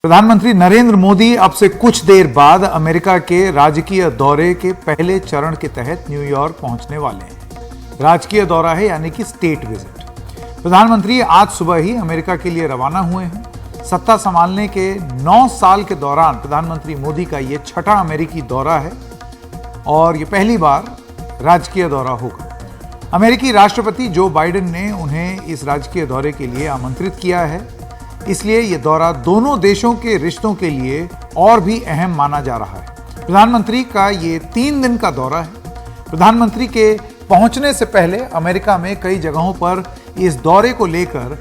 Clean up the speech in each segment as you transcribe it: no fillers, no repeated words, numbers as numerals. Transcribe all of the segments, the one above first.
प्रधानमंत्री नरेंद्र मोदी अब से कुछ देर बाद अमेरिका के राजकीय दौरे के पहले चरण के तहत न्यूयॉर्क पहुंचने वाले हैं। राजकीय दौरा है यानी कि स्टेट विजिट। प्रधानमंत्री आज सुबह ही अमेरिका के लिए रवाना हुए हैं। सत्ता संभालने के 9 साल के दौरान प्रधानमंत्री मोदी का यह छठा अमेरिकी दौरा है और यह पहली बार राजकीय दौरा होगा। अमेरिकी राष्ट्रपति जो बाइडेन ने उन्हें इस राजकीय दौरे के लिए आमंत्रित किया है, इसलिए यह दौरा दोनों देशों के रिश्तों के लिए और भी अहम माना जा रहा है। प्रधानमंत्री का ये 3 दिन का दौरा है। प्रधानमंत्री के पहुंचने से पहले अमेरिका में कई जगहों पर इस दौरे को लेकर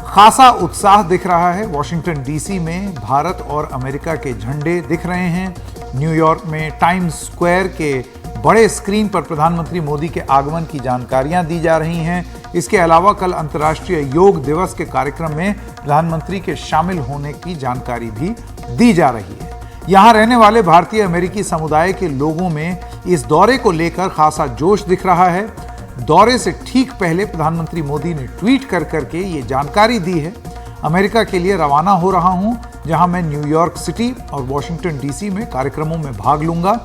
खासा उत्साह दिख रहा है। वॉशिंगटन डीसी में भारत और अमेरिका के झंडे दिख रहे हैं। न्यूयॉर्क में टाइम्स स्क्वायर के बड़े स्क्रीन पर प्रधानमंत्री मोदी के आगमन की जानकारियां दी जा रही हैं। इसके अलावा कल अंतर्राष्ट्रीय योग दिवस के कार्यक्रम में प्रधानमंत्री के शामिल होने की जानकारी भी दी जा रही है। यहां रहने वाले भारतीय अमेरिकी समुदाय के लोगों में इस दौरे को लेकर खासा जोश दिख रहा है। दौरे से ठीक पहले प्रधानमंत्री मोदी ने ट्वीट कर करके ये जानकारी दी है, अमेरिका के लिए रवाना हो रहा हूं, जहां मैं न्यूयॉर्क सिटी और वॉशिंगटन डीसी में कार्यक्रमों में भाग लूंगा।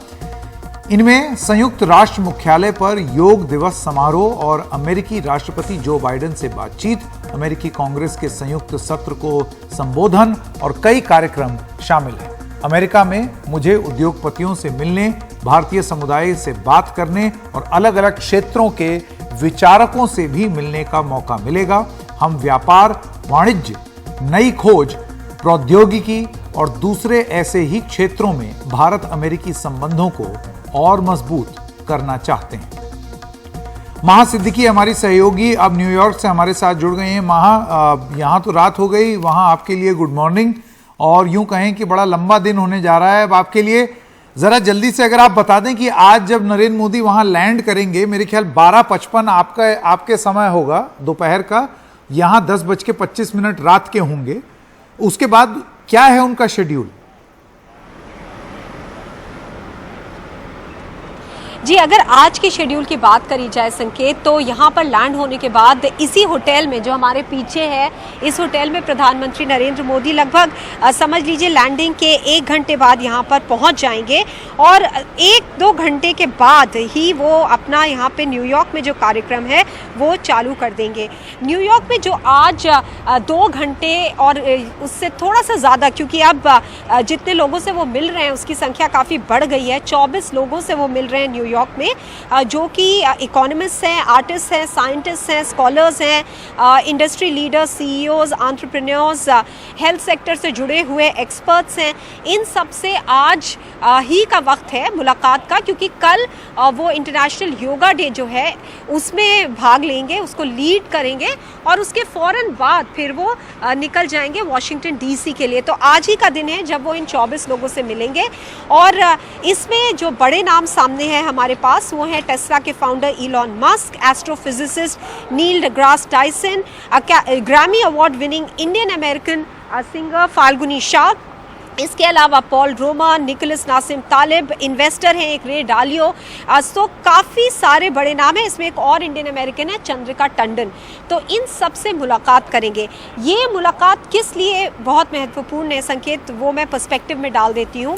इनमें संयुक्त राष्ट्र मुख्यालय पर योग दिवस समारोह और अमेरिकी राष्ट्रपति जो बाइडेन से बातचीत, अमेरिकी कांग्रेस के संयुक्त सत्र को संबोधन और कई कार्यक्रम शामिल हैं। अमेरिका में मुझे उद्योगपतियों से मिलने, भारतीय समुदाय से बात करने और अलग अलग क्षेत्रों के विचारकों से भी मिलने का मौका मिलेगा। हम व्यापार, वाणिज्य, नई खोज, प्रौद्योगिकी और दूसरे ऐसे ही क्षेत्रों में भारत अमेरिकी संबंधों को और मजबूत करना चाहते हैं। महा सिद्दीकी हमारी सहयोगी अब न्यूयॉर्क से हमारे साथ जुड़ गए हैं। महा, यहाँ तो रात हो गई, वहाँ आपके लिए गुड मॉर्निंग और यूं कहें कि बड़ा लंबा दिन होने जा रहा है अब आपके लिए। जरा जल्दी से अगर आप बता दें कि आज जब नरेंद्र मोदी वहाँ लैंड करेंगे, मेरे ख्याल 12:55 आपके समय होगा दोपहर का, यहाँ 10:25 रात के होंगे। उसके बाद क्या है उनका शेड्यूल? जी, अगर आज के शेड्यूल की बात करी जाए संकेत, तो यहाँ पर लैंड होने के बाद इसी होटल में जो हमारे पीछे है, इस होटल में प्रधानमंत्री नरेंद्र मोदी लगभग समझ लीजिए लैंडिंग के 1 घंटे बाद यहाँ पर पहुँच जाएंगे और 1-2 घंटे के बाद ही वो अपना यहाँ पे न्यूयॉर्क में जो कार्यक्रम है वो चालू कर देंगे। न्यूयॉर्क में जो आज 2 घंटे और उससे थोड़ा सा ज़्यादा, क्योंकि अब जितने लोगों से वो मिल रहे हैं उसकी संख्या काफ़ी बढ़ गई है। 24 लोगों से वो मिल रहे हैं न्यूयॉर्क में, जो कि इकोनॉमिस्ट हैं, आर्टिस्ट हैं, साइंटिस्ट हैं, स्कॉलर्स हैं, industry leaders, CEOs, entrepreneurs, health sector से जुड़े हुए एक्सपर्ट्स हैं। इन सब से आज ही का वक्त है मुलाकात का, क्योंकि कल वो इंटरनेशनल योगा डे जो है उसमें भाग लेंगे, उसको लीड करेंगे और उसके फौरन बाद फिर वो निकल जाएंगे वॉशिंगटन डीसी के लिए। तो आज ही का दिन है जब वो इन 24 लोगों से मिलेंगे और इसमें जो बड़े नाम सामने हैं हमारे पास, वो है टेस्ला के founder Elon Musk, astrophysicist Neil deGrasse Tyson, Grammy award winning Indian American singer Falguni Shah, इसके अलावा Paul Romer, Nicholas Nassim Taleb, investor हैं एक रे डालियो। तो काफ़ी सारे बड़े नाम हैं। इसमें एक और इंडियन अमेरिकन है चंद्रिका टंडन। तो इन सब से मुलाकात करेंगे। ये मुलाकात किस लिए बहुत महत्वपूर्ण है संकेत, वो मैं पर्सपेक्टिव में डाल देती हूँ।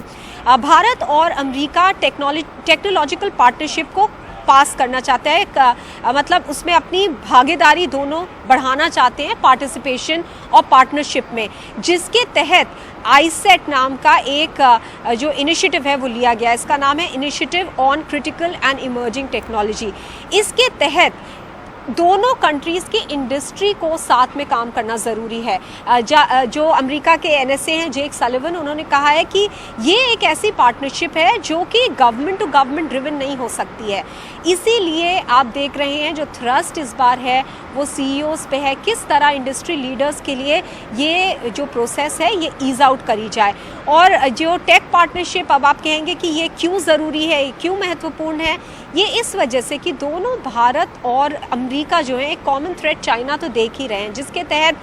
भारत और अमेरिका टेक्नोलॉजिकल पार्टनरशिप को पास करना चाहता है, मतलब उसमें अपनी भागीदारी दोनों बढ़ाना चाहते हैं, पार्टिसिपेशन और पार्टनरशिप में, जिसके तहत आईसेट नाम का एक जो इनिशिएटिव है वो लिया गया। इसका नाम है initiative on critical and emerging technology. इसके तहत दोनों कंट्रीज़ की इंडस्ट्री को साथ में काम करना ज़रूरी है। जो अमेरिका के एनएसए हैं जेक सलिवन, उन्होंने कहा है कि ये एक ऐसी पार्टनरशिप है जो कि गवर्नमेंट टू गवर्नमेंट ड्रिवन नहीं हो सकती है। इसीलिए आप देख रहे हैं जो थ्रस्ट इस बार है वो सीईओज़ पे है, किस तरह इंडस्ट्री लीडर्स के लिए ये जो प्रोसेस है ये ईज़ आउट करी जाए। और जो टेक पार्टनरशिप, अब आप कहेंगे कि ये क्यों ज़रूरी है, क्यों महत्वपूर्ण है, ये इस वजह से कि दोनों भारत और अमेरिका जो है एक कॉमन थ्रेट चाइना तो देख ही रहे हैं, जिसके तहत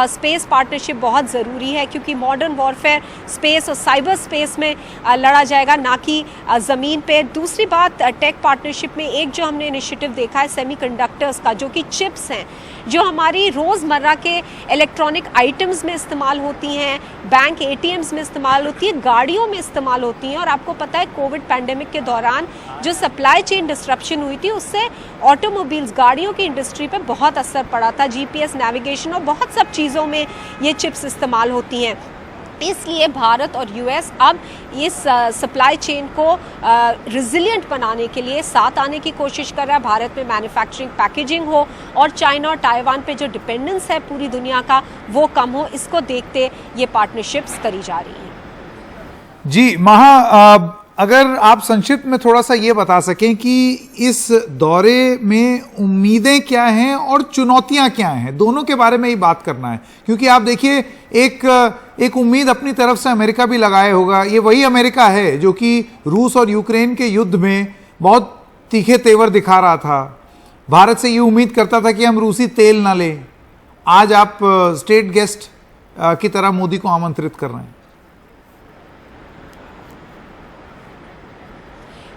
स्पेस पार्टनरशिप बहुत ज़रूरी है, क्योंकि मॉडर्न वॉरफेयर स्पेस और साइबर स्पेस में लड़ा जाएगा, ना कि ज़मीन पे। दूसरी बात, टेक पार्टनरशिप में एक जो हमने इनिशिएटिव देखा है सेमीकंडक्टर्स का, जो कि चिप्स हैं जो हमारी रोज़मर्रा के इलेक्ट्रॉनिक आइटम्स में इस्तेमाल होती हैं, बैंक एटीएम्स में इस्तेमाल होती है, गाड़ियों में इस्तेमाल होती हैं। और आपको पता है कोविड पैंडेमिक के दौरान जो सप्लाई चेन डिस्ट्रप्शन हुई थी, उससे ऑटोमोबाइल्स, गाड़ियों की इंडस्ट्री पे बहुत असर पड़ा था। जीपीएस नेविगेशन और बहुत सब चीज़ों में ये चिप्स इस्तेमाल होती हैं। इसलिए भारत और यूएस अब इस सप्लाई चेन को रिजिलिएंट बनाने के लिए साथ आने की कोशिश कर रहा है। भारत में मैन्युफैक्चरिंग, पैकेजिंग हो और चाइना और ताइवान पे जो डिपेंडेंस है पूरी दुनिया का वो कम हो, इसको देखते ये पार्टनरशिप्स करी जा रही हैं। जी अगर आप संक्षिप्त में थोड़ा सा ये बता सकें कि इस दौरे में उम्मीदें क्या हैं और चुनौतियां क्या हैं, दोनों के बारे में ही बात करना है। क्योंकि आप देखिए एक उम्मीद अपनी तरफ से अमेरिका भी लगाए होगा। ये वही अमेरिका है जो कि रूस और यूक्रेन के युद्ध में बहुत तीखे तेवर दिखा रहा था, भारत से ये उम्मीद करता था कि हम रूसी तेल ना लें। आज आप स्टेट गेस्ट की तरह मोदी को आमंत्रित कर रहे हैं।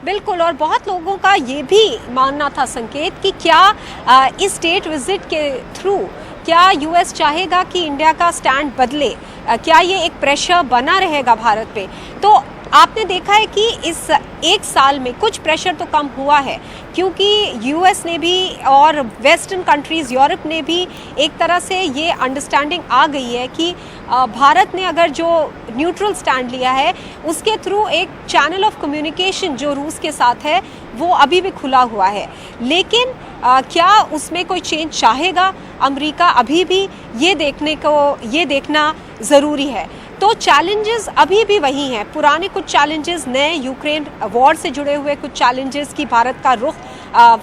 बिल्कुल, और बहुत लोगों का ये भी मानना था संकेत कि क्या इस स्टेट विजिट के थ्रू क्या यूएस चाहेगा कि इंडिया का स्टैंड बदले, क्या ये एक प्रेशर बना रहेगा भारत पे। तो आपने देखा है कि इस एक साल में कुछ प्रेशर तो कम हुआ है, क्योंकि यूएस ने भी और वेस्टर्न कंट्रीज़, यूरोप ने भी एक तरह से ये अंडरस्टैंडिंग आ गई है कि भारत ने अगर जो न्यूट्रल स्टैंड लिया है उसके थ्रू एक चैनल ऑफ कम्युनिकेशन जो रूस के साथ है वो अभी भी खुला हुआ है। लेकिन क्या उसमें कोई चेंज चाहेगा अमेरिका, अभी भी ये देखना ज़रूरी है। तो चैलेंजेस अभी भी वही हैं, पुराने कुछ चैलेंजेस, नए यूक्रेन वॉर से जुड़े हुए कुछ चैलेंजेस की भारत का रुख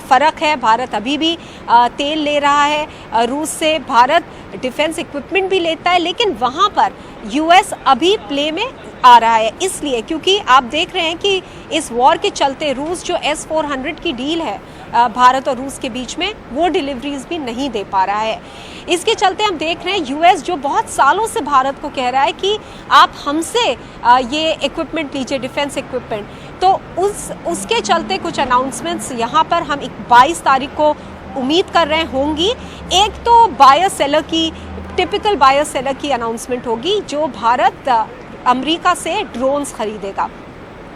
फ़र्क है। भारत अभी भी तेल ले रहा है रूस से, भारत डिफेंस इक्विपमेंट भी लेता है, लेकिन वहाँ पर यूएस अभी प्ले में आ रहा है। इसलिए क्योंकि आप देख रहे हैं कि इस वॉर के चलते रूस जो S-400 की डील है भारत और रूस के बीच में, वो डिलीवरीज भी नहीं दे पा रहा है। इसके चलते हम देख रहे हैं यूएस जो बहुत सालों से भारत को कह रहा है कि आप हमसे ये इक्विपमेंट लीजिए, डिफेंस इक्विपमेंट, तो उसके चलते कुछ अनाउंसमेंट्स यहाँ पर हम 22 तारीख को उम्मीद कर रहे होंगी। एक तो बायर सेलर की, टिपिकल बायर सेलर की अनाउंसमेंट होगी जो भारत अमेरिका से ड्रोन्स खरीदेगा।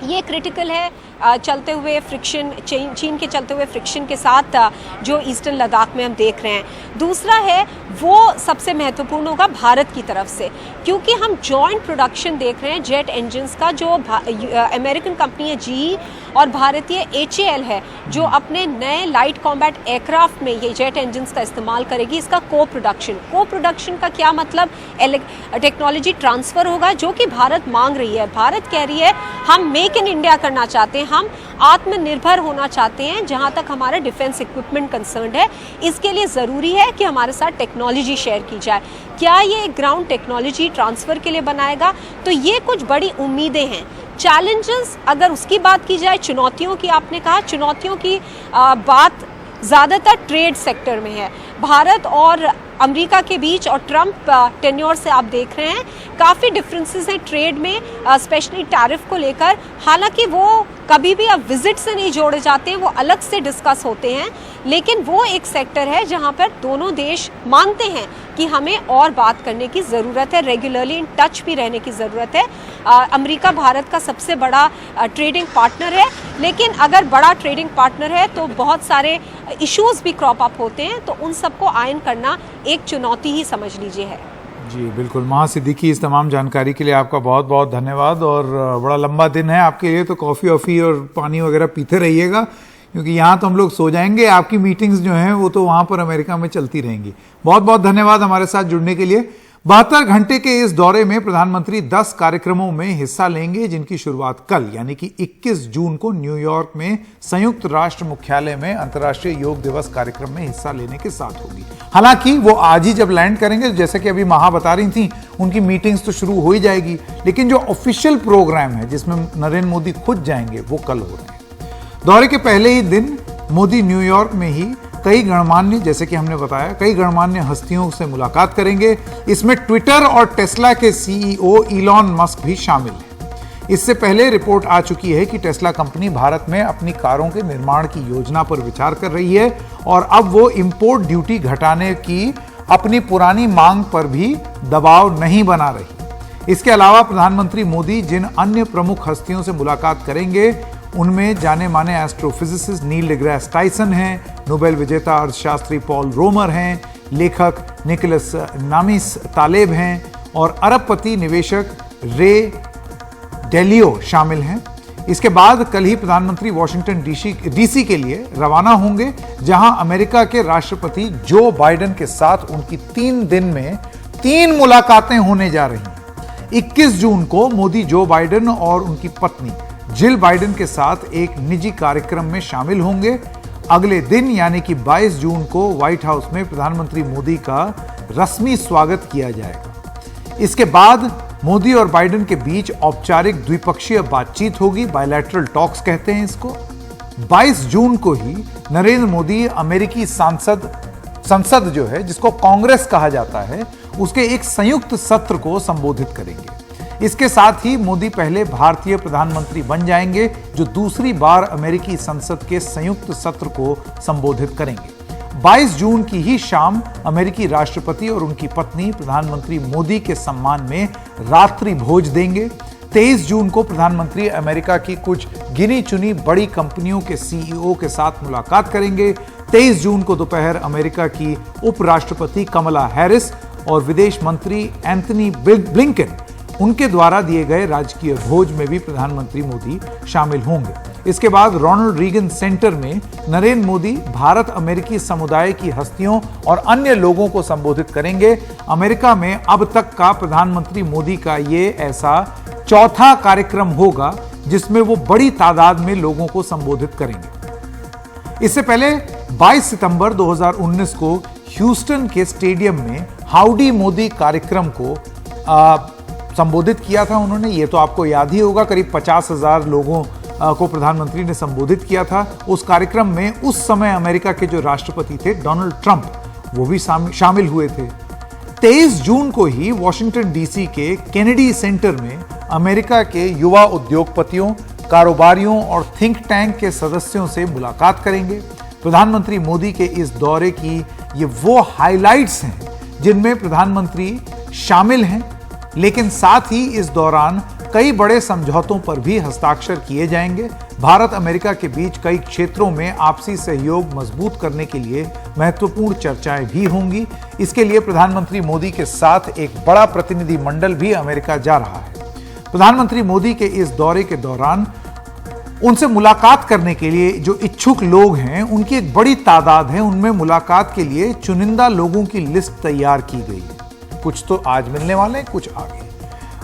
ये क्रिटिकल है चलते हुए फ्रिक्शन, चीन के चलते हुए फ्रिक्शन के साथ जो ईस्टर्न लद्दाख में हम देख रहे हैं। दूसरा है वो सबसे महत्वपूर्ण होगा भारत की तरफ से, क्योंकि हम जॉइंट प्रोडक्शन देख रहे हैं जेट इंजन्स का, जो अमेरिकन कंपनी है GE और भारतीय HAL है जो अपने नए लाइट कॉम्बैट एयरक्राफ्ट में ये जेट इंजन्स का इस्तेमाल करेगी। इसका को प्रोडक्शन का क्या मतलब, टेक्नोलॉजी ट्रांसफ़र होगा जो कि भारत मांग रही है। भारत कह रही है हम मेक इन इंडिया करना चाहते हैं, हम आत्मनिर्भर होना चाहते हैं जहां तक हमारा डिफेंस इक्विपमेंट कंसर्न्ड है। इसके लिए ज़रूरी है कि हमारे साथ टेक्नोलॉजी शेयर की जाए। क्या ये ग्राउंड टेक्नोलॉजी ट्रांसफ़र के लिए बनाएगा? तो ये कुछ बड़ी उम्मीदें हैं। चैलेंजेस अगर उसकी बात की जाए, चुनौतियों की आपने कहा, चुनौतियों की बात ज़्यादातर ट्रेड सेक्टर में है। भारत और अमेरिका के बीच और ट्रंप टेन्योर से आप देख रहे हैं काफ़ी डिफरेंसेस हैं ट्रेड में, स्पेशली टैरिफ को लेकर। हालांकि वो कभी भी अब विजिट से नहीं जोड़े जाते हैं, वो अलग से डिस्कस होते हैं, लेकिन वो एक सेक्टर है जहां पर दोनों देश मानते हैं कि हमें और बात करने की ज़रूरत है, रेगुलरली इन टच भी रहने की ज़रूरत है। अमेरिका भारत का सबसे बड़ा ट्रेडिंग पार्टनर है, लेकिन अगर बड़ा ट्रेडिंग पार्टनर है तो बहुत सारे इश्यूज़ भी क्रॉप अप होते हैं, तो उन सबको आयन करना एक चुनौती ही समझ लीजिए है। जी बिल्कुल, महा सिद्दीकी, इस तमाम जानकारी के लिए आपका बहुत बहुत धन्यवाद। और बड़ा लंबा दिन है आपके लिए, तो कॉफ़ी वॉफ़ी और पानी वगैरह पीते रहिएगा, क्योंकि यहाँ तो हम लोग सो जाएंगे। आपकी मीटिंग्स जो हैं वो तो वहाँ पर अमेरिका में चलती रहेंगी। बहुत बहुत धन्यवाद हमारे साथ जुड़ने के लिए। 72 घंटे के इस दौरे में प्रधानमंत्री 10 कार्यक्रमों में हिस्सा लेंगे, जिनकी शुरुआत कल यानी कि 21 जून को न्यूयॉर्क में संयुक्त राष्ट्र मुख्यालय में अंतर्राष्ट्रीय योग दिवस कार्यक्रम में हिस्सा लेने के साथ होगी। हालांकि वो आज ही जब लैंड करेंगे, जैसे कि अभी महा बता रही थी, उनकी मीटिंग्स तो शुरू हो ही जाएगी, लेकिन जो ऑफिशियल प्रोग्राम है जिसमें नरेंद्र मोदी खुद जाएंगे वो कल हो रहे हैं। दौरे के पहले ही दिन मोदी न्यूयॉर्क में ही कई गणमान्य, जैसे कि हमने बताया, कई गणमान्य हस्तियों से मुलाकात करेंगे। इसमें ट्विटर और टेस्ला के सीईओ इलॉन मस्क भी शामिल हैं। इससे पहले रिपोर्ट आ चुकी है कि टेस्ला कंपनी भारत में अपनी कारों के निर्माण की योजना पर विचार कर रही है और अब वो इंपोर्ट ड्यूटी घटाने की अपनी पुरानी मांग पर भी दबाव नहीं बना रही। इसके अलावा प्रधानमंत्री मोदी जिन अन्य प्रमुख हस्तियों से मुलाकात करेंगे उनमें जाने माने एस्ट्रोफिजिसिस्ट नील डिग्रास टाइसन हैं, नोबेल विजेता अर्थशास्त्री पॉल रोमर हैं, लेखक निकोलस नामिस तालेब हैं और अरबपति निवेशक रे डेलियो शामिल हैं। इसके बाद कल ही प्रधानमंत्री वॉशिंगटन डीसी के लिए रवाना होंगे, जहां अमेरिका के राष्ट्रपति जो बाइडेन के साथ उनकी 3 दिन में 3 मुलाकातें होने जा रही हैं। 21 जून को मोदी जो बाइडेन और उनकी पत्नी जिल बाइडेन के साथ एक निजी कार्यक्रम में शामिल होंगे। अगले दिन यानी कि 22 जून को व्हाइट हाउस में प्रधानमंत्री मोदी का रस्मी स्वागत किया जाएगा। इसके बाद मोदी और बाइडेन के बीच औपचारिक द्विपक्षीय बातचीत होगी, बायलैटरल टॉक्स कहते हैं इसको। 22 जून को ही नरेंद्र मोदी अमेरिकी संसद जो है, जिसको कांग्रेस कहा जाता है, उसके एक संयुक्त सत्र को संबोधित करेंगे। इसके साथ ही मोदी पहले भारतीय प्रधानमंत्री बन जाएंगे जो दूसरी बार अमेरिकी संसद के संयुक्त सत्र को संबोधित करेंगे। 22 जून की ही शाम अमेरिकी राष्ट्रपति और उनकी पत्नी प्रधानमंत्री मोदी के सम्मान में रात्रि भोज देंगे। 23 जून को प्रधानमंत्री अमेरिका की कुछ गिनी चुनी बड़ी कंपनियों के सीईओ के साथ मुलाकात करेंगे। 23 जून को दोपहर अमेरिका की उपराष्ट्रपति कमला हैरिस और विदेश मंत्री एंथनी ब्लिंकन उनके द्वारा दिए गए राजकीय भोज में भी प्रधानमंत्री मोदी शामिल होंगे। इसके बाद रोनाल्ड रीगन सेंटर में नरेंद्र मोदी भारत अमेरिकी समुदाय की हस्तियों और अन्य लोगों को संबोधित करेंगे। अमेरिका में अब तक का प्रधानमंत्री मोदी का ये ऐसा चौथा कार्यक्रम होगा जिसमें वो बड़ी तादाद में लोगों को संबोधित करेंगे। इससे पहले 22 सितंबर 2019 को ह्यूस्टन के स्टेडियम में हाउडी मोदी कार्यक्रम को संबोधित किया था उन्होंने। ये तो आपको याद ही होगा, करीब 50,000 लोगों को प्रधानमंत्री ने संबोधित किया था। उस कार्यक्रम में उस समय अमेरिका के जो राष्ट्रपति थे डोनाल्ड ट्रंप, वो भी शामिल हुए थे। 23 जून को ही वॉशिंगटन डीसी के केनेडी सेंटर में अमेरिका के युवा उद्योगपतियों, कारोबारियों और थिंक टैंक के सदस्यों से मुलाकात करेंगे। प्रधानमंत्री मोदी के इस दौरे की ये वो हाइलाइट्स हैं जिनमें प्रधानमंत्री शामिल हैं, लेकिन साथ ही इस दौरान कई बड़े समझौतों पर भी हस्ताक्षर किए जाएंगे। भारत अमेरिका के बीच कई क्षेत्रों में आपसी सहयोग मजबूत करने के लिए महत्वपूर्ण चर्चाएं भी होंगी। इसके लिए प्रधानमंत्री मोदी के साथ एक बड़ा प्रतिनिधि मंडल भी अमेरिका जा रहा है। प्रधानमंत्री मोदी के इस दौरे के दौरान उनसे मुलाकात करने के लिए जो इच्छुक लोग हैं उनकी एक बड़ी तादाद है। उनमें मुलाकात के लिए चुनिंदा लोगों की लिस्ट तैयार की गई है। कुछ तो आज मिलने वाले हैं, कुछ आगे।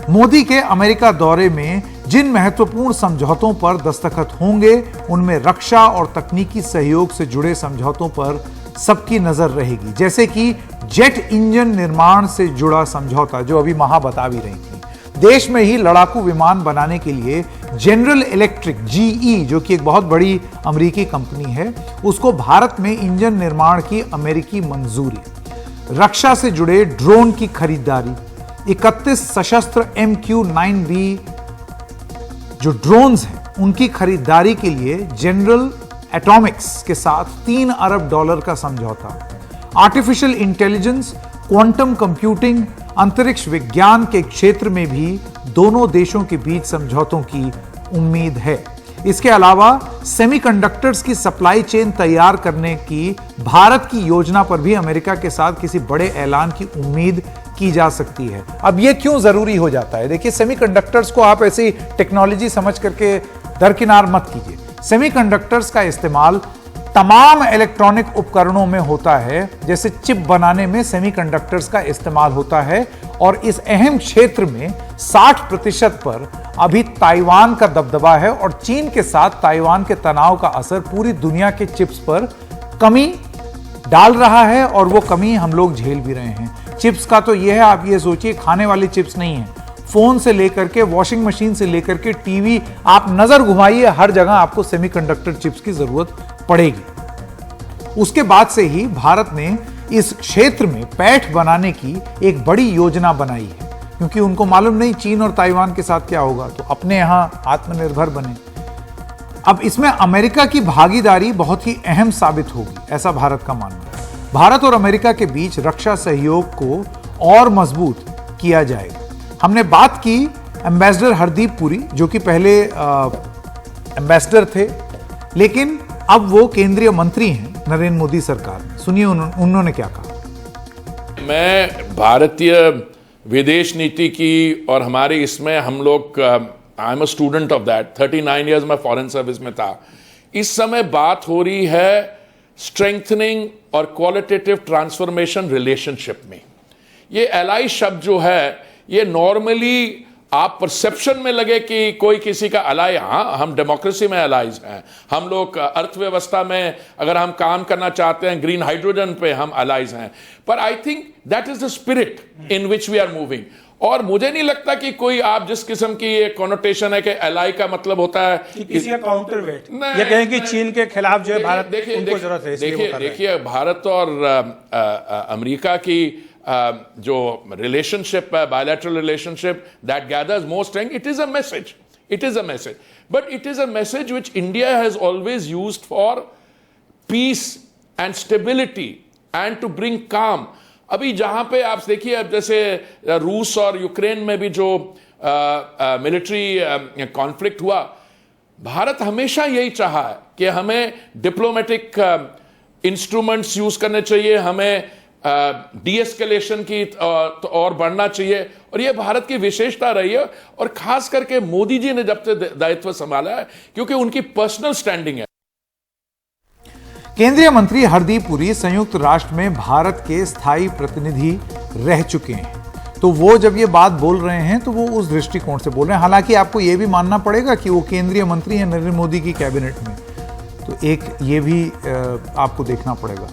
मोदी के अमेरिका दौरे में जिन महत्वपूर्ण समझौतों पर दस्तखत होंगे उनमें रक्षा और तकनीकी सहयोग से जुड़े समझौतों पर सबकी नजर रहेगी, जैसे कि जेट इंजन निर्माण से जुड़ा समझौता जो अभी महा बता भी रही थी। देश में ही लड़ाकू विमान बनाने के लिए जनरल इलेक्ट्रिक जीई, जो कि एक बहुत बड़ी अमेरिकी कंपनी है, उसको भारत में इंजन निर्माण की अमेरिकी मंजूरी। रक्षा से जुड़े ड्रोन की खरीदारी, 31 सशस्त्र MQ-9B जो ड्रोन्स हैं उनकी खरीदारी के लिए जनरल एटॉमिक्स के साथ $3 अरब का समझौता। आर्टिफिशियल इंटेलिजेंस, क्वांटम कंप्यूटिंग, अंतरिक्ष विज्ञान के क्षेत्र में भी दोनों देशों के बीच समझौतों की उम्मीद है। इसके अलावा सेमीकंडक्टर्स की सप्लाई चेन तैयार करने की भारत की योजना पर भी अमेरिका के साथ किसी बड़े ऐलान की उम्मीद की जा सकती है। अब यह क्यों जरूरी हो जाता है? देखिए, सेमीकंडक्टर्स को आप ऐसी टेक्नोलॉजी समझ करके दरकिनार मत कीजिए। सेमीकंडक्टर्स का इस्तेमाल तमाम इलेक्ट्रॉनिक उपकरणों में होता है, जैसे चिप बनाने में सेमीकंडक्टर्स का इस्तेमाल होता है। और इस अहम क्षेत्र में 60% पर अभी ताइवान का दबदबा है और चीन के साथ ताइवान के तनाव का असर पूरी दुनिया के चिप्स पर कमी डाल रहा है और वो कमी हम लोग झेल भी रहे हैं। चिप्स का तो यह है, आप ये सोचिए, खाने वाली चिप्स नहीं है, फोन से लेकर के वॉशिंग मशीन से लेकर के टीवी, आप नजर घुमाइए, हर जगह आपको सेमीकंडक्टर चिप्स की जरूरत पड़ेगी। उसके बाद से ही भारत ने इस क्षेत्र में पैठ बनाने की एक बड़ी योजना बनाई है, क्योंकि उनको मालूम नहीं चीन और ताइवान के साथ क्या होगा, तो अपने यहां आत्मनिर्भर बने। अब इसमें अमेरिका की भागीदारी बहुत ही अहम साबित होगी, ऐसा भारत का मानना है। भारत और अमेरिका के बीच रक्षा सहयोग को और मजबूत किया जाएगा। हमने बात की एम्बेसडर हरदीप पुरी, जो कि पहले एम्बेसडर थे, लेकिन अब वो केंद्रीय मंत्री हैं नरेंद्र मोदी सरकार में। सुनिए उन्होंने क्या कहा। मैं भारतीय विदेश नीति की और हमारे इसमें हम लोग I am a student of that, 39 years मैं फॉरेन सर्विस में था। इस समय बात हो रही है स्ट्रेंथनिंग और क्वालिटेटिव ट्रांसफॉर्मेशन रिलेशनशिप में। ये एलाई शब्द जो है, ये नॉर्मली आप परसेप्शन में लगे कि कोई किसी का अलाई, हाँ हम डेमोक्रेसी में अलाइज हैं, हम लोग अर्थव्यवस्था में अगर हम काम करना चाहते हैं ग्रीन हाइड्रोजन पे हम अलाइज हैं, पर I think that is the spirit in which we are moving. और मुझे नहीं लगता कि कोई आप जिस किस्म की ये कॉनोटेशन है कि एलाई का मतलब होता है कि किसी का काउंटर वेट, ये कहें कि चीन के खिलाफ जो है भारत उनको जरूरत है। देखिए भारत और अमेरिका की जो रिलेशनशिप है, bilateral relationship that gathers more strength, it is a message, but it is a message which India has always used for peace and stability and to bring calm. अभी जहां पे आप देखिए, अब जैसे रूस और यूक्रेन में भी जो मिलिट्री कॉन्फ्लिक्ट हुआ, भारत हमेशा यही चाहा है कि हमें डिप्लोमेटिक इंस्ट्रूमेंट्स यूज करने चाहिए, हमें डीएस्केलेशन की और बढ़ना चाहिए, और यह भारत की विशेषता रही है। और खास करके मोदी जी ने जब से दायित्व संभाला है, क्योंकि उनकी पर्सनल स्टैंडिंग है। केंद्रीय मंत्री हरदीप पुरी संयुक्त राष्ट्र में भारत के स्थायी प्रतिनिधि रह चुके हैं, तो वो जब ये बात बोल रहे हैं तो वो उस दृष्टिकोण से बोल रहे हैं। हालांकि आपको ये भी मानना पड़ेगा कि वो केंद्रीय मंत्री हैं नरेंद्र मोदी की कैबिनेट में, तो एक ये भी आपको देखना पड़ेगा।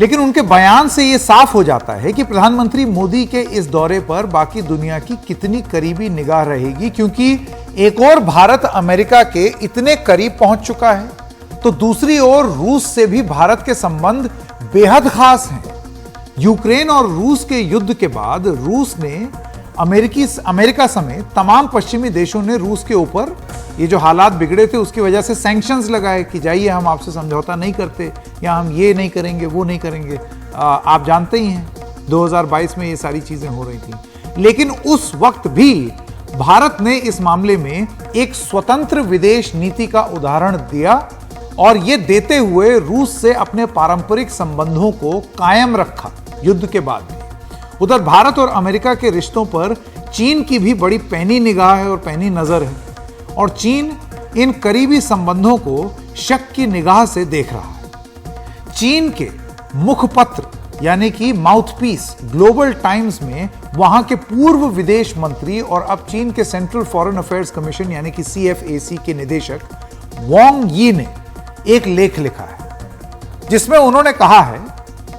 लेकिन उनके बयान से ये साफ हो जाता है कि प्रधानमंत्री मोदी के इस दौरे पर बाकी दुनिया की कितनी करीबी निगाह रहेगी, क्योंकि एक और भारत अमेरिका के इतने करीब पहुंच चुका है, तो दूसरी ओर रूस से भी भारत के संबंध बेहद खास हैं। यूक्रेन और रूस के युद्ध के बाद रूस ने अमेरिका समेत तमाम पश्चिमी देशों ने रूस के ऊपर, ये जो हालात बिगड़े थे उसकी वजह से सैंक्शंस लगाए कि जाइए हम आपसे समझौता नहीं करते, या हम ये नहीं करेंगे वो नहीं करेंगे। आप जानते ही हैं 2022 में ये सारी चीजें हो रही थी। लेकिन उस वक्त भी भारत ने इस मामले में एक स्वतंत्र विदेश नीति का उदाहरण दिया, और ये देते हुए रूस से अपने पारंपरिक संबंधों को कायम रखा युद्ध के बाद भी। उधर भारत और अमेरिका के रिश्तों पर चीन की भी बड़ी पैनी निगाह है और पैनी नजर है, और चीन इन करीबी संबंधों को शक की निगाह से देख रहा है। चीन के मुखपत्र यानी कि माउथपीस ग्लोबल टाइम्स में वहां के पूर्व विदेश मंत्री और अब चीन के सेंट्रल फॉरेन अफेयर्स कमीशन यानी कि CFAC के निदेशक वांग यी ने एक लेख लिखा है, जिसमें उन्होंने कहा है,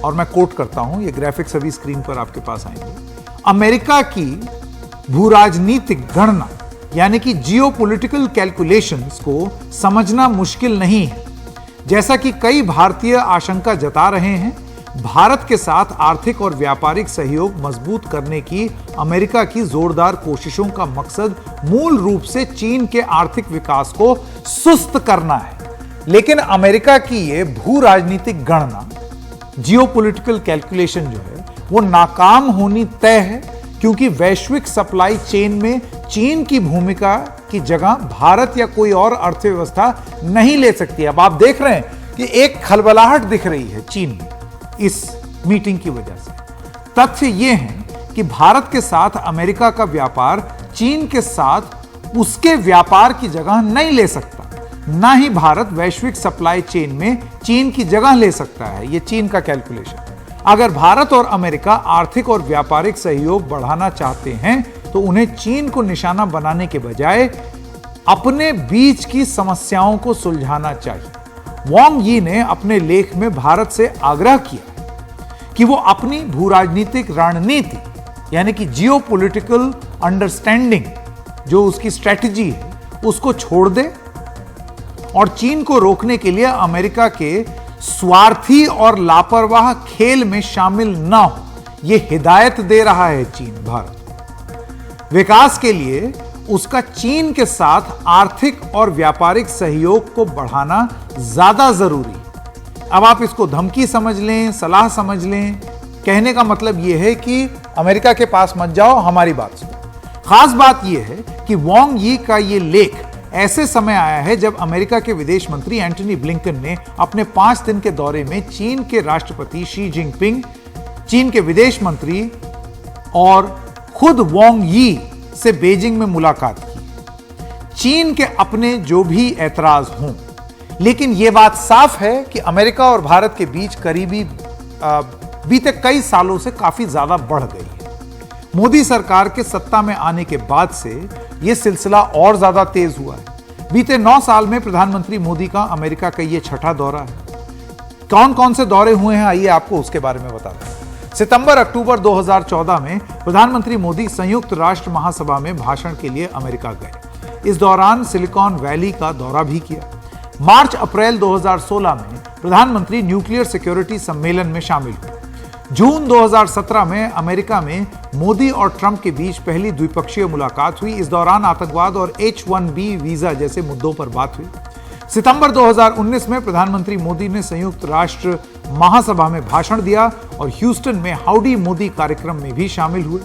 और मैं कोट करता हूं, ये ग्राफिक्स अभी स्क्रीन पर आपके पास आएंगे। अमेरिका की भूराजनीतिक गणना यानी कि जियोपॉलिटिकल कैलकुलेशंस को समझना मुश्किल नहीं है। जैसा कि कई भारतीय आशंका जता रहे हैं, भारत के साथ आर्थिक और व्यापारिक सहयोग मजबूत करने की अमेरिका की जोरदार कोशिशों का मकसद मूल रूप से चीन के आर्थिक विकास को सुस्त करना है। लेकिन अमेरिका की ये भू राजनीतिक गणना, जियोपॉलिटिकल कैलकुलेशन जो है, वो नाकाम होनी तय है, क्योंकि वैश्विक सप्लाई चेन में चीन की भूमिका की जगह भारत या कोई और अर्थव्यवस्था नहीं ले सकती। अब आप देख रहे हैं कि एक खलबलाहट दिख रही है चीन में इस मीटिंग की वजह से। तथ्य यह है कि भारत के साथ अमेरिका का व्यापार चीन के साथ उसके व्यापार की जगह नहीं ले सकता, ना ही भारत वैश्विक सप्लाई चेन में चीन की जगह ले सकता है। यह चीन का कैलकुलेशन। अगर भारत और अमेरिका आर्थिक और व्यापारिक सहयोग बढ़ाना चाहते हैं तो उन्हें चीन को निशाना बनाने के बजाय अपने बीच की समस्याओं को सुलझाना चाहिए। वांग यी ने अपने लेख में भारत से आग्रह किया कि वो अपनी भूराजनीतिक रणनीति यानी कि जियोपॉलिटिकल अंडरस्टैंडिंग, जो उसकी स्ट्रेटजी है, उसको छोड़ दे और चीन को रोकने के लिए अमेरिका के स्वार्थी और लापरवाह खेल में शामिल न हो, यह हिदायत दे रहा है चीन भारत को। विकास के लिए उसका चीन के साथ आर्थिक और व्यापारिक सहयोग को बढ़ाना ज्यादा जरूरी है। अब आप इसको धमकी समझ लें, सलाह समझ लें, कहने का मतलब यह है कि अमेरिका के पास मत जाओ, हमारी बात सुनो। खास बात यह है कि वांग यी का यह लेख ऐसे समय आया है जब अमेरिका के विदेश मंत्री एंटनी ब्लिंकन ने अपने 5 दिन के दौरे में चीन के राष्ट्रपति शी जिनपिंग, चीन के विदेश मंत्री और खुद वांग यी से बीजिंग में मुलाकात की। चीन के अपने जो भी ऐतराज हों, लेकिन यह बात साफ है कि अमेरिका और भारत के बीच करीबी बीते कई सालों से काफी ज्यादा बढ़ गई है। मोदी सरकार के सत्ता में आने के बाद से यह सिलसिला और ज्यादा तेज हुआ है। बीते 9 साल में प्रधानमंत्री मोदी का अमेरिका का यह छठा दौरा है। कौन कौन से दौरे हुए हैं, आइए आपको उसके बारे में बताते हैं। सितंबर-अक्टूबर 2014 में प्रधानमंत्री मोदी संयुक्त राष्ट्र महासभा में भाषण के लिए अमेरिका गए। इस दौरान सिलिकॉन वैली का दौरा भी किया। मार्च-अप्रैल 2016 में प्रधानमंत्री न्यूक्लियर सिक्योरिटी सम्मेलन में शामिल हुए। जून 2017 में अमेरिका में मोदी और ट्रंप के बीच पहली द्विपक्षीय मुलाकात हुई। इस दौरान आतंकवाद और H-1B वीजा जैसे मुद्दों पर बात हुई। सितंबर 2019 में प्रधानमंत्री मोदी ने संयुक्त राष्ट्र महासभा में भाषण दिया और ह्यूस्टन में हाउडी मोदी कार्यक्रम में भी शामिल हुए।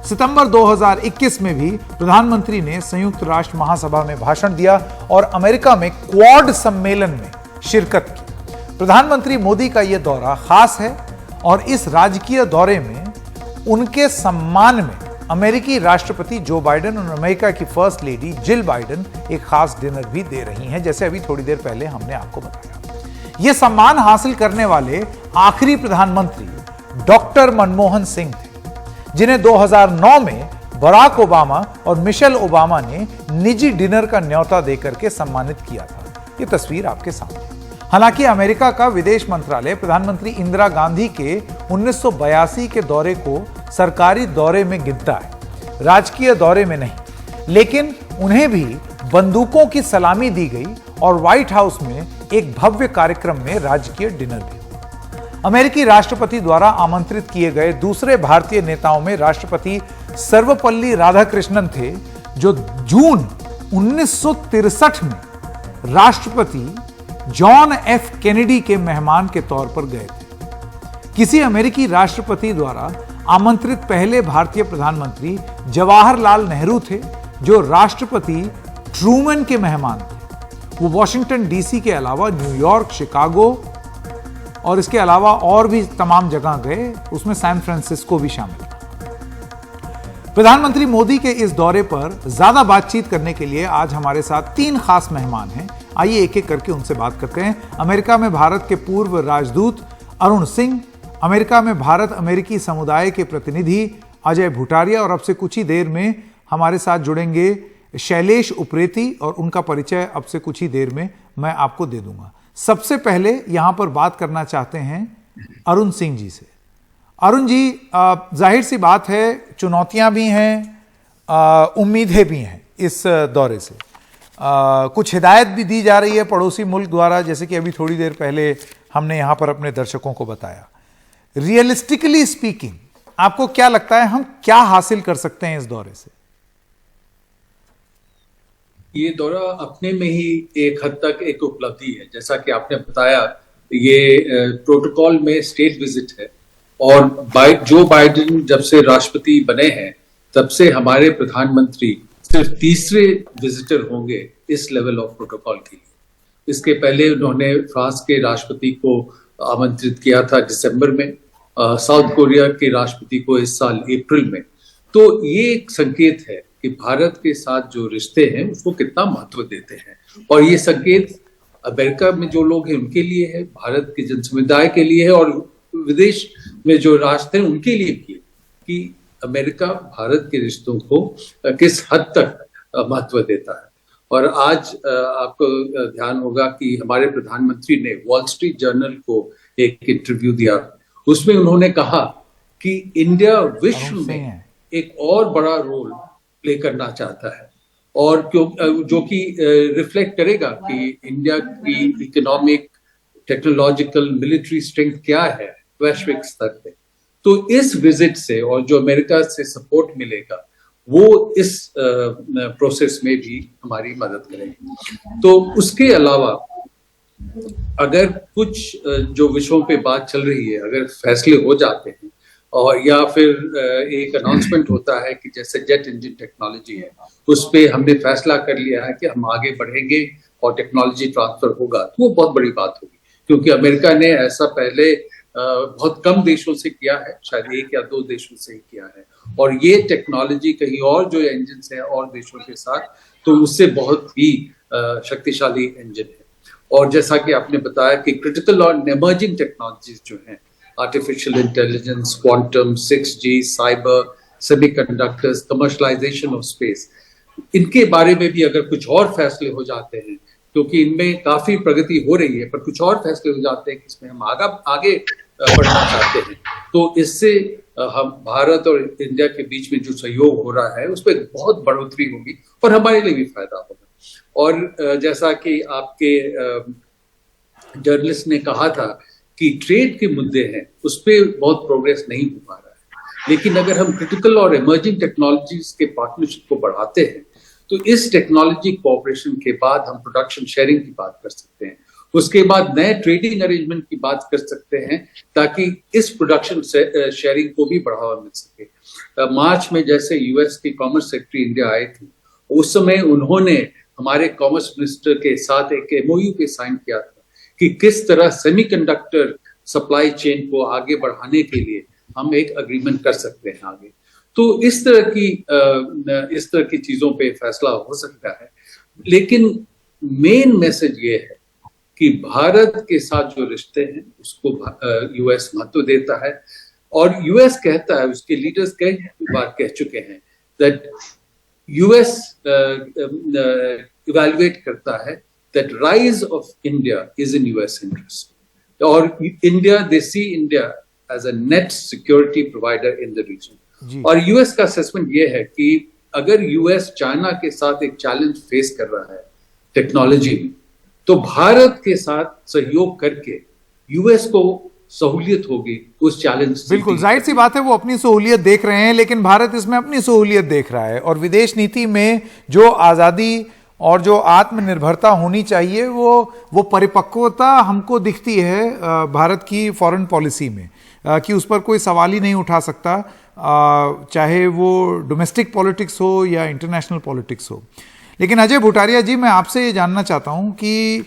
सितंबर 2021 में भी प्रधानमंत्री ने संयुक्त राष्ट्र महासभा में भाषण दिया और अमेरिका में क्वाड सम्मेलन में शिरकत की। प्रधानमंत्री मोदी का यह दौरा खास है और इस राजकीय दौरे में उनके सम्मान में अमेरिकी राष्ट्रपति जो बाइडेन और अमेरिका की फर्स्ट लेडी जिल बाइडेन एक खास डिनर भी दे रही हैं, जैसे अभी थोड़ी देर पहले हमने आपको बताया। यह सम्मान हासिल करने वाले आखिरी प्रधानमंत्री डॉक्टर मनमोहन सिंह थे, जिन्हें 2009 में बराक ओबामा और मिशेल ओबामा ने निजी डिनर का न्योता देकर के सम्मानित किया था। यह तस्वीर आपके सामने है। हालांकि अमेरिका का विदेश मंत्रालय प्रधानमंत्री इंदिरा गांधी के 1982 के दौरे को सरकारी दौरे में गिनता है, राजकीय दौरे में नहीं। लेकिन उन्हें भी बंदूकों की सलामी दी गई और व्हाइट हाउस में एक भव्य कार्यक्रम में राजकीय डिनर भी हुआ। अमेरिकी राष्ट्रपति द्वारा आमंत्रित किए गए दूसरे भारतीय नेताओं में राष्ट्रपति सर्वपल्ली राधाकृष्णन थे, जो जून 1963 में राष्ट्रपति जॉन एफ कैनेडी के मेहमान के तौर पर गए थे। किसी अमेरिकी राष्ट्रपति द्वारा आमंत्रित पहले भारतीय प्रधानमंत्री जवाहरलाल नेहरू थे, जो राष्ट्रपति ट्रूमन के मेहमान थे। वो वॉशिंगटन डीसी के अलावा न्यूयॉर्क, शिकागो और इसके अलावा और भी तमाम जगह गए, उसमें सैन फ्रांसिस्को भी शामिल था। प्रधानमंत्री मोदी के इस दौरे पर ज्यादा बातचीत करने के लिए आज हमारे साथ 3 खास मेहमान हैं। आइए एक एक करके उनसे बात करते हैं। अमेरिका में भारत के पूर्व राजदूत अरुण सिंह, अमेरिका में भारत अमेरिकी समुदाय के प्रतिनिधि अजय भुटारिया और अब से कुछ ही देर में हमारे साथ जुड़ेंगे शैलेश उप्रेती और उनका परिचय अब से कुछ ही देर में मैं आपको दे दूंगा। सबसे पहले यहां पर बात करना चाहते हैं अरुण सिंह जी से। अरुण जी, जाहिर सी बात है चुनौतियां भी हैं, उम्मीदें भी हैं इस दौरे से। कुछ हिदायत भी दी जा रही है पड़ोसी मुल्क द्वारा, जैसे कि अभी थोड़ी देर पहले हमने यहां पर अपने दर्शकों को बताया। रियलिस्टिकली स्पीकिंग, आपको क्या लगता है हम क्या हासिल कर सकते हैं इस दौरे से? ये दौरा अपने में ही एक हद तक एक उपलब्धि है। जैसा कि आपने बताया, ये प्रोटोकॉल में स्टेट विजिट है और जो बाइडेन जब से राष्ट्रपति बने हैं तब से हमारे प्रधानमंत्री सिर्फ तीसरे विजिटर होंगे इस लेवल ऑफ प्रोटोकॉल के लिए। इसके पहले उन्होंने फ्रांस के राष्ट्रपति को आमंत्रित किया था दिसंबर में, साउथ कोरिया के राष्ट्रपति को इस साल अप्रैल में। तो ये एक संकेत है कि भारत के साथ जो रिश्ते हैं उसको कितना महत्व देते हैं, और ये संकेत अमेरिका में जो लोग हैं उनके लिए है, भारत के जन समुदाय के लिए है और विदेश में जो राष्ट्र हैं उनके लिए भी है कि अमेरिका भारत के रिश्तों को किस हद तक महत्व देता है। और आज आपको ध्यान होगा कि हमारे प्रधानमंत्री ने वॉल स्ट्रीट जर्नल को एक इंटरव्यू दिया, उसमें उन्होंने कहा कि इंडिया विश्व में एक और बड़ा रोल प्ले करना चाहता है, और जो कि रिफ्लेक्ट करेगा कि इंडिया की इकोनॉमिक टेक्नोलॉजिकल मिलिट्री स्ट्रेंथ क्या है वैश्विक स्तर पे। तो इस विजिट से और जो अमेरिका से सपोर्ट मिलेगा वो इस प्रोसेस में भी हमारी मदद करेगी। तो उसके अलावा अगर कुछ जो विषयों पे बात चल रही है, अगर फैसले हो जाते हैं और या फिर एक अनाउंसमेंट होता है कि जैसे जेट इंजन टेक्नोलॉजी है, उस पे हमने फैसला कर लिया है कि हम आगे बढ़ेंगे और टेक्नोलॉजी ट्रांसफर होगा, तो वो बहुत बड़ी बात होगी, क्योंकि अमेरिका ने ऐसा पहले बहुत कम देशों से किया है, शायद 1 या 2 देशों से ही किया है, और ये टेक्नोलॉजी कहीं और जो इंजन है और देशों के साथ, तो उससे बहुत ही शक्तिशाली इंजन है। और जैसा कि आपने बताया कि क्रिटिकल और इमर्जिंग टेक्नोलॉजीज जो हैं, artificial intelligence, quantum, 6G, cyber, semiconductors, commercialisation of space, इनके बारे में भी अगर कुछ और फैसले हो जाते हैं, क्योंकि इनमें काफी प्रगति हो रही है, पर कुछ और फैसले हो जाते हैं कि इसमें हम आगे बढ़ना चाहते हैं, तो इससे हम भारत और इंडिया के बीच में जो सहयोग हो रहा है उस पर बहुत बढ़ोतरी होगी और हमारे लिए भी फायदा होगा। और जैसा कि आपके जर्नलिस्ट ने कहा था कि ट्रेड के मुद्दे हैं, उस पर बहुत प्रोग्रेस नहीं हो पा रहा है, लेकिन अगर हम क्रिटिकल और इमर्जिंग टेक्नोलॉजीज के पार्टनरशिप को बढ़ाते हैं तो इस टेक्नोलॉजी कोऑपरेशन के बाद हम प्रोडक्शन शेयरिंग की बात कर सकते हैं, उसके बाद नए ट्रेडिंग अरेंजमेंट की बात कर सकते हैं, ताकि इस प्रोडक्शन शेयरिंग को भी बढ़ावा मिल सके। मार्च में जैसे यूएस के कॉमर्स सेक्रेटरी इंडिया आए थे, उस समय उन्होंने हमारे कॉमर्स मिनिस्टर के साथ एक MOU पे साइन किया था कि किस तरह सेमीकंडक्टर सप्लाई चेन को आगे बढ़ाने के लिए हम एक अग्रीमेंट कर सकते हैं आगे। तो इस तरह की चीजों पे फैसला हो सकता है, लेकिन मेन मैसेज ये है कि भारत के साथ जो रिश्ते हैं उसको यूएस महत्व देता है, और यूएस कहता है, उसके लीडर्स कई बार कह चुके हैं दैट यूएस इवैल्यूएट करता है that rise of India is in US interest, और India, they see India as a net security provider in the region. और यूएस का असेसमेंट ये है कि अगर यूएस चाइना के साथ एक चैलेंज फेस कर रहा है टेक्नोलॉजी में, तो भारत के साथ सहयोग करके यूएस को सहूलियत होगी उस चैलेंज से। बिल्कुल जाहिर सी बात है, वो अपनी सहूलियत देख रहे हैं, लेकिन भारत इसमें अपनी सहूलियत देख रहा है, और विदेश नीति में जो आज़ादी और जो आत्मनिर्भरता होनी चाहिए वो परिपक्वता हमको दिखती है भारत की फॉरेन पॉलिसी में, कि उस पर कोई सवाल ही नहीं उठा सकता, चाहे वो डोमेस्टिक पॉलिटिक्स हो या इंटरनेशनल पॉलिटिक्स हो। लेकिन अजय भुटारिया जी, मैं आपसे ये जानना चाहता हूं कि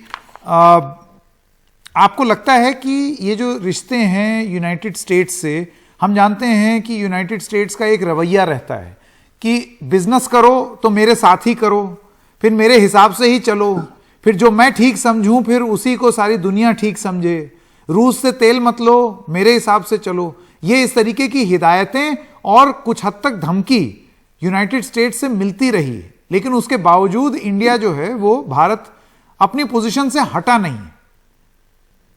आपको लगता है कि ये जो रिश्ते हैं यूनाइटेड स्टेट्स से, हम जानते हैं कि यूनाइटेड स्टेट्स का एक रवैया रहता है कि बिजनेस करो तो मेरे साथ ही करो, फिर मेरे हिसाब से ही चलो, फिर जो मैं ठीक समझूं फिर उसी को सारी दुनिया ठीक समझे, रूस से तेल मत लो, मेरे हिसाब से चलो। ये इस तरीके की हिदायतें और कुछ हद तक धमकी यूनाइटेड स्टेट्स से मिलती रही है, लेकिन उसके बावजूद इंडिया जो है वो भारत अपनी पोजीशन से हटा नहीं है।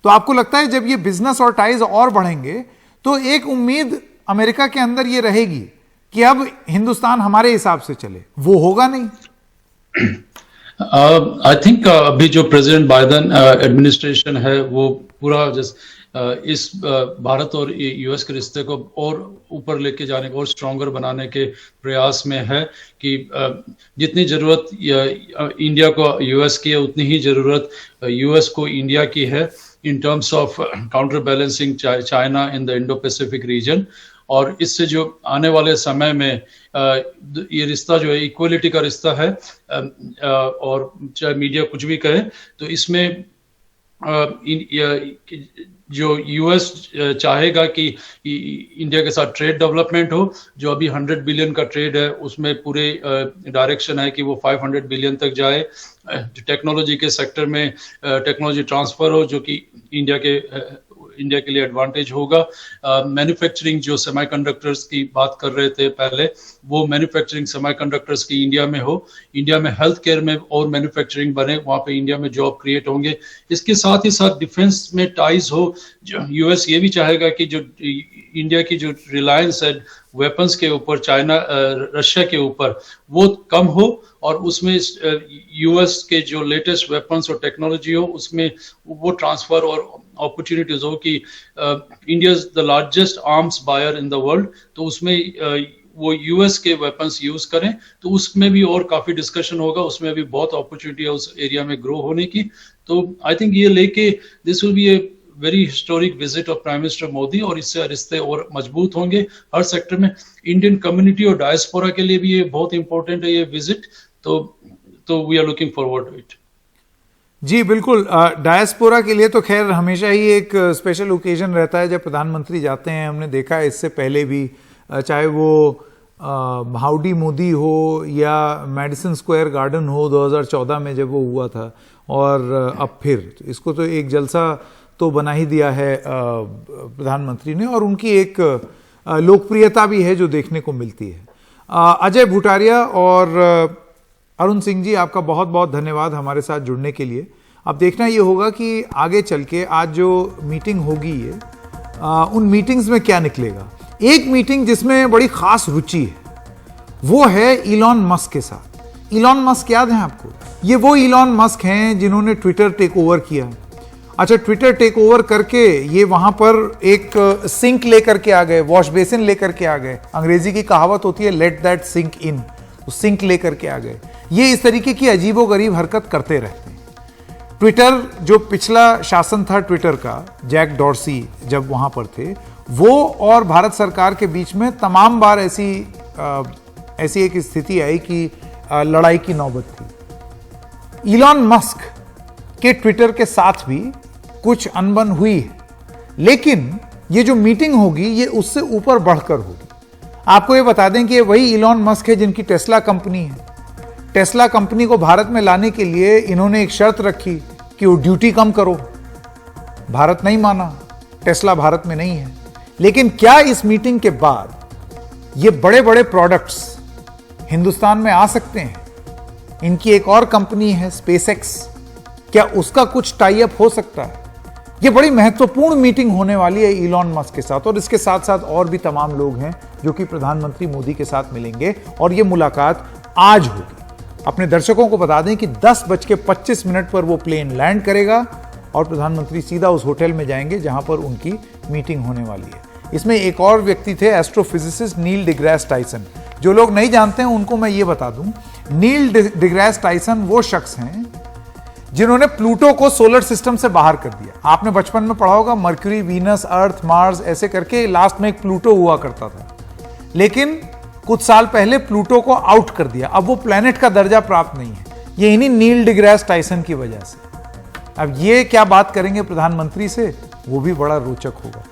तो आपको लगता है जब ये बिजनेस और टाइज और बढ़ेंगे तो एक उम्मीद अमेरिका के अंदर ये रहेगी कि अब हिंदुस्तान हमारे हिसाब से चले, वो होगा नहीं? आई थिंक अभी जो प्रेसिडेंट बाइडेन एडमिनिस्ट्रेशन है वो पूरा इस भारत और यूएस के रिश्ते को और ऊपर लेके जाने को और स्ट्रॉन्गर बनाने के प्रयास में है कि जितनी जरूरत इंडिया को यूएस की है उतनी ही जरूरत यूएस को इंडिया की है in terms of counter balancing China in the Indo Pacific region. और इससे जो आने वाले समय में ये रिश्ता जो है इक्वलिटी का रिश्ता है, और चाहे मीडिया कुछ भी कहे, तो इसमें जो यूएस चाहेगा कि इंडिया के साथ ट्रेड डेवलपमेंट हो, जो अभी 100 बिलियन का ट्रेड है उसमें पूरे डायरेक्शन है कि वो 500 बिलियन तक जाए। टेक्नोलॉजी के सेक्टर में टेक्नोलॉजी ट्रांसफर हो, जो कि इंडिया के लिए एडवांटेज होगा। मैन्युफैक्चरिंग जो सेमीकंडक्टर्स की बात कर रहे थे पहले, वो मैन्युफैक्चरिंग सेमीकंडक्टर्स की इंडिया में हो, इंडिया में हेल्थ केयर में और मैन्युफैक्चरिंग बने, वहाँ पे इंडिया में जॉब क्रिएट होंगे। इसके साथ ही साथ डिफेंस में टाइज हो, जो यूएस ये भी चाहेगा कि जो इंडिया की जो रिलायंस है वेपन्स के ऊपर चाइना रशिया के ऊपर वो कम हो और उसमें यूएस के जो लेटेस्ट वेपन्स और टेक्नोलॉजी हो उसमें वो ट्रांसफर और अपॉर्चुनिटीज हो कि India is the largest arms buyer in the world, तो उसमें वो यूएस के वेपन्स यूज करें तो उसमें भी और काफी डिस्कशन होगा, उसमें भी बहुत अपॉर्चुनिटी है उस एरिया में ग्रो होने की। तो आई थिंक ये लेके this will be a very historic visit of prime minister Modi और इससे रिश्ते और मजबूत होंगे हर सेक्टर में। इंडियन कम्युनिटी और डायस्पोरा के लिए भी ये बहुत इंपॉर्टेंट है ये विजिट, तो we are looking forward to it. जी बिल्कुल, डायस्पोरा के लिए तो खैर हमेशा ही एक स्पेशल ओकेजन रहता है जब प्रधानमंत्री जाते हैं। हमने देखा है इससे पहले भी, चाहे वो हाउडी मोदी हो या मेडिसन स्क्वायर गार्डन हो 2014 में जब वो हुआ था, और अब फिर इसको तो एक जलसा तो बना ही दिया है प्रधानमंत्री ने, और उनकी एक लोकप्रियता भी है जो देखने को मिलती है। अजय भुटारिया और अरुण सिंह जी, आपका बहुत बहुत धन्यवाद हमारे साथ जुड़ने के लिए। अब देखना ये होगा कि आगे चल के आज जो मीटिंग होगी ये उन मीटिंग्स में क्या निकलेगा। एक मीटिंग जिसमें बड़ी खास रुचि है वो है इलॉन मस्क के साथ। इलॉन मस्क याद है आपको? ये वो इलॉन मस्क हैं जिन्होंने ट्विटर टेक ओवर किया। अच्छा, ट्विटर टेक ओवर करके ये वहां पर एक सिंक लेकर के आ गए, वॉश बेसिन लेकर के आ गए। अंग्रेजी की कहावत होती है लेट दैट सिंक इन, तो सिंक लेकर के आ गए। ये इस तरीके की अजीबोगरीब हरकत करते रहते हैं। ट्विटर जो पिछला शासन था ट्विटर का, जैक डॉर्सी जब वहां पर थे, वो और भारत सरकार के बीच में तमाम बार ऐसी एक स्थिति आई कि लड़ाई की नौबत थी। इलॉन मस्क के ट्विटर के साथ भी कुछ अनबन हुई है, लेकिन ये जो मीटिंग होगी ये उससे ऊपर बढ़कर होगी। आपको ये बता दें कि ये वही इलॉन मस्क है जिनकी टेस्ला कंपनी है। टेस्ला कंपनी को भारत में लाने के लिए इन्होंने एक शर्त रखी कि वो ड्यूटी कम करो। भारत नहीं माना, टेस्ला भारत में नहीं है। लेकिन क्या इस मीटिंग के बाद ये बड़े बड़े प्रोडक्ट्स हिंदुस्तान में आ सकते हैं? इनकी एक और कंपनी है स्पेसएक्स, क्या उसका कुछ टाई अप हो सकता है? ये बड़ी महत्वपूर्ण मीटिंग होने वाली है इलॉन मस्क के साथ, और इसके साथ साथ और भी तमाम लोग हैं जो कि प्रधानमंत्री मोदी के साथ मिलेंगे, और ये मुलाकात आज होगी। अपने दर्शकों को बता दें कि 10:25 पर वो प्लेन लैंड करेगा और प्रधानमंत्री सीधा उस होटल में जाएंगे जहां पर उनकी मीटिंग होने वाली है। इसमें एक और व्यक्ति थे, एस्ट्रोफिजिसिस्ट नील डिग्रास टाइसन। जो लोग नहीं जानते हैं उनको मैं ये बता दूं, नील डिग्रास टाइसन वो शख्स हैं जिन्होंने प्लूटो को सोलर सिस्टम से बाहर कर दिया। आपने बचपन में पढ़ा होगा मरक्यूरी, वीनस, अर्थ, मार्स ऐसे करके लास्ट में एक प्लूटो हुआ करता था, लेकिन कुछ साल पहले प्लूटो को आउट कर दिया। अब वो प्लेनेट का दर्जा प्राप्त नहीं है। ये इन्हीं नील डिग्रास टाइसन की वजह से। अब ये क्या बात करेंगे प्रधानमंत्री से, वो भी बड़ा रोचक होगा।